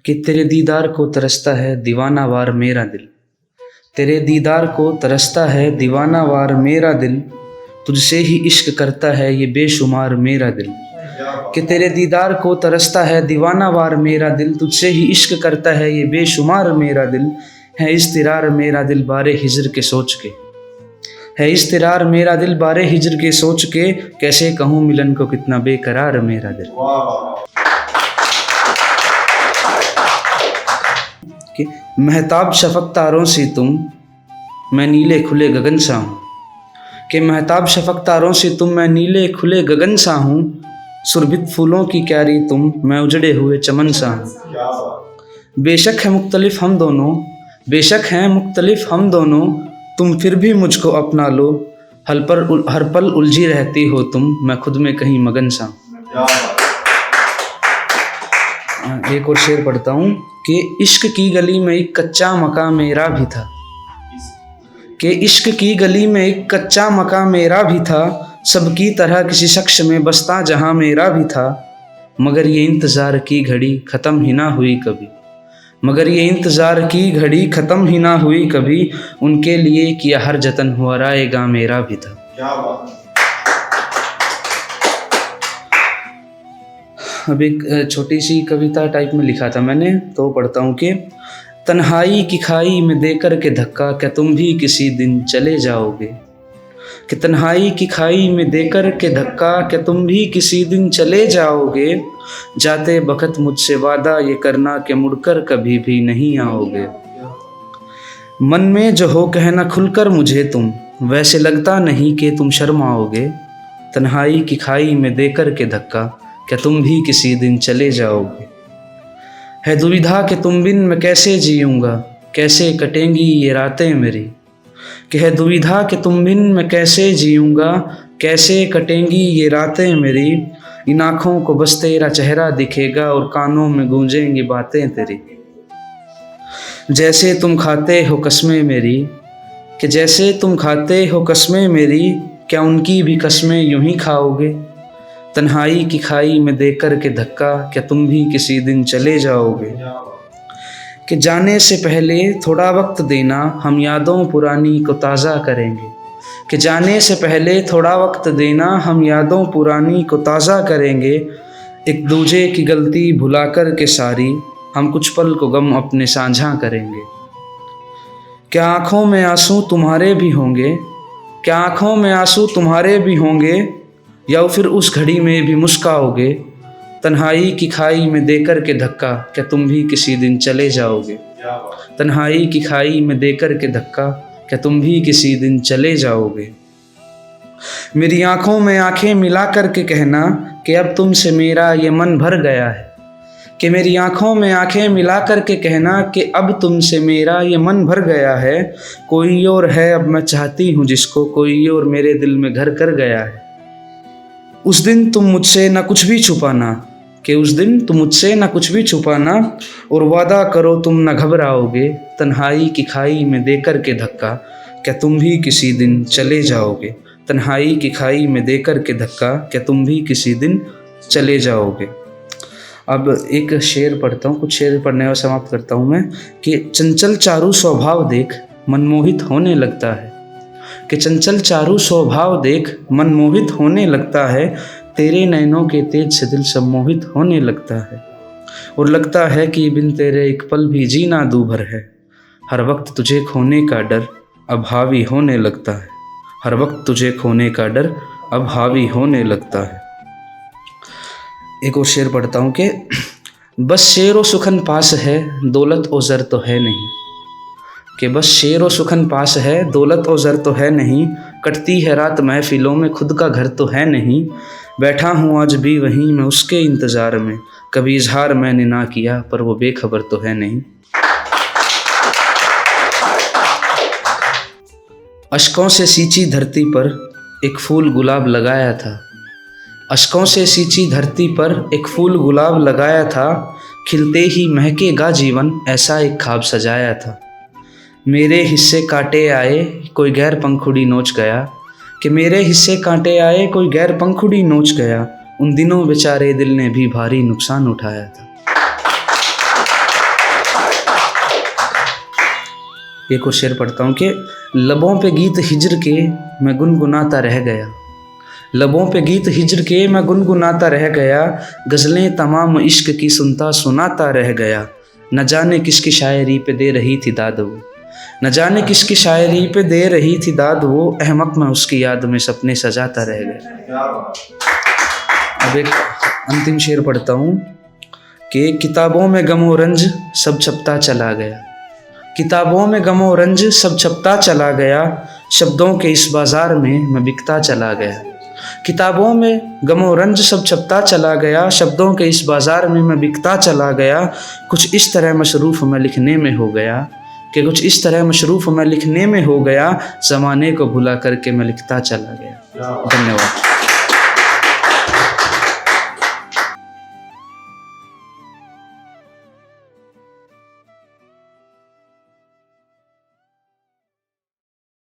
कि तेरे दीदार को तरसता है दीवाना वार मेरा दिल। तेरे दीदार को तरसता है दीवाना वार मेरा दिल, तुझसे ही इश्क करता है ये बेशुमार मेरा दिल। कि तेरे दीदार को तरसता है दीवाना वार मेरा दिल, तुझसे ही इश्क करता है ये बेशुमार मेरा दिल। है इज़्तिरार मेरा दिल बारे हिज्र के सोच के, है इज़्तिरार मेरा दिल बारे हिज्र के सोच के, कैसे कहूँ मिलन को कितना बेकरार मेरा दिल। कि महताब शफक तारों से तुम, मैं नीले खुले गगन सा हूँ। कि महताब शफक तारों से तुम, मैं नीले खुले गगन सा हूँ। सुरभित फूलों की क्यारी तुम, मैं उजड़े हुए चमन सा हूँ। बेशक है मुख्तलिफ हम दोनों, बेशक हैं मुख्तलिफ हम दोनों, तुम फिर भी मुझको अपना लो। हर पल उलझी रहती हो तुम, मैं खुद में कहीं मगन सा हूँ। एक और शेर पढ़ता हूँ कि इश्क की गली में एक कच्चा मकान मेरा भी था। कि इश्क की गली में एक कच्चा मकान मेरा भी था, सबकी तरह किसी शख्स में बसता जहाँ मेरा भी था। मगर ये इंतज़ार की घड़ी ख़त्म ही ना हुई कभी, मगर ये इंतज़ार की घड़ी ख़त्म ही ना हुई कभी, उनके लिए किया हर जतन हुआ राएगा मेरा भी था। क्या बात। अब एक छोटी सी कविता टाइप में लिखा था मैंने, तो पढ़ता हूँ कि तन्हाई की खाई में देकर के धक्का, क्या तुम भी किसी दिन चले जाओगे। कि तन्हाई की खाई में देकर के धक्का, क्या तुम भी किसी दिन चले जाओगे। जाते बखत मुझसे वादा ये करना कि मुड़कर कभी भी नहीं आओगे। मन में जो हो कहना खुलकर मुझे तुम, वैसे लगता नहीं कि तुम शर्माओगे। तन्हाई की खाई में देकर के धक्का, क्या तुम भी किसी दिन चले जाओगे। है दुविधा कि तुम बिन मैं कैसे जीऊँगा, कैसे कटेंगी ये रातें मेरी। कि है दुविधा कि तुम बिन मैं कैसे जीऊँगा, कैसे कटेंगी ये रातें मेरी। इन आँखों को बस तेरा चेहरा दिखेगा और कानों में गूंजेंगी बातें तेरी। जैसे तुम खाते हो कसमें मेरी, कि जैसे तुम खाते हो कसमें मेरी, क्या उनकी भी कसमें यूं ही खाओगे। तन्हाई की खाई में देकर के धक्का, क्या तुम भी किसी दिन चले जाओगे। कि जाने से पहले थोड़ा वक्त देना, हम यादों पुरानी को ताज़ा करेंगे। कि जाने से पहले थोड़ा वक्त देना, हम यादों पुरानी को ताज़ा करेंगे। एक दूजे की गलती भुला कर के सारी, हम कुछ पल को गम अपने साझा करेंगे। क्या आँखों में आंसू तुम्हारे भी होंगे, क्या आँखों में आंसू तुम्हारे भी होंगे, या फिर उस घड़ी में भी मुस्काओगे। तन्हाई की खाई में देकर के धक्का, क्या तुम भी किसी दिन चले जाओगे। तन्हाई की खाई में देकर के धक्का, क्या तुम भी किसी दिन चले जाओगे। मेरी आंखों में आंखें मिला कर के कहना कि अब तुमसे मेरा ये मन भर गया है। कि मेरी आंखों में आंखें मिला कर के कहना कि अब तुमसे मेरा ये मन भर गया है। कोई और है अब मैं चाहती हूँ जिसको, कोई और मेरे दिल में घर कर गया है। उस दिन तुम मुझसे ना कुछ भी छुपाना, कि उस दिन तुम मुझसे ना कुछ भी छुपाना, और वादा करो तुम ना घबराओगे। तन्हाई की खाई में देकर के धक्का, क्या तुम भी किसी दिन चले जाओगे। तन्हाई की खाई में देकर के धक्का, क्या तुम भी किसी दिन चले जाओगे। अब एक शेर पढ़ता हूँ, कुछ शेर पढ़ने और समाप्त करता हूँ मैं। कि चंचल चारू स्वभाव देख मनमोहित होने लगता है। कि चंचल चारू स्वभाव देख मनमोहित होने लगता है। तेरे नैनों के तेज से दिल सम्मोहित होने लगता है। और लगता है कि बिन तेरे एक पल भी जीना दूभर है। हर वक्त तुझे खोने का डर अब हावी होने लगता है। हर वक्त तुझे खोने का डर अब हावी होने लगता है। एक और शेर पढ़ता हूँ कि बस शेर व सुखन पास है, दौलत और ज़र तो है नहीं। कि बस शेर व सुखन पास है, दौलत और ज़र तो है नहीं। कटती है रात महफिलों में, खुद का घर तो है नहीं। बैठा हूँ आज भी वहीं मैं उसके इंतज़ार में, कभी इजहार मैंने ना किया पर वो बेखबर तो है नहीं। अश्कों से सींची धरती पर एक फूल गुलाब लगाया था। अश्कों से सींची धरती पर एक फूल गुलाब लगाया था। खिलते ही महकेगा जीवन ऐसा एक ख्वाब सजाया था। मेरे हिस्से कांटे आए कोई गैर पंखुड़ी नोच गया। कि मेरे हिस्से कांटे आए कोई गैर पंखुड़ी नोच गया। उन दिनों बेचारे दिल ने भी भारी नुकसान उठाया था। एक और शेर पढ़ता हूँ कि लबों पे गीत हिज्र के मैं गुनगुनाता रह गया, लबों पे गीत हिज्र के मैं गुनगुनाता रह गया, गज़लें तमाम इश्क की सुनता सुनाता रह गया। न जाने किसकी शायरी पे दे रही थी दाद वो, न जाने किसकी शायरी पे दे रही थी दाद वो, अहमक मैं उसकी याद में सपने सजाता रह गया। अब एक अंतिम शेर पढ़ता हूँ कि किताबों में गम और रंज सब छपता चला गया, किताबों में गम और रंज सब छपता चला गया, शब्दों के इस बाज़ार में मैं बिकता चला गया। किताबों में गम और रंज सब छपता चला गया, शब्दों के इस बाज़ार में मैं बिकता चला गया। कुछ इस तरह मशरूफ़ मैं लिखने में हो गया कि कुछ इस तरह मशरूफ़ मैं लिखने में हो गया, ज़माने को भुला करके मैं लिखता चला गया। धन्यवाद।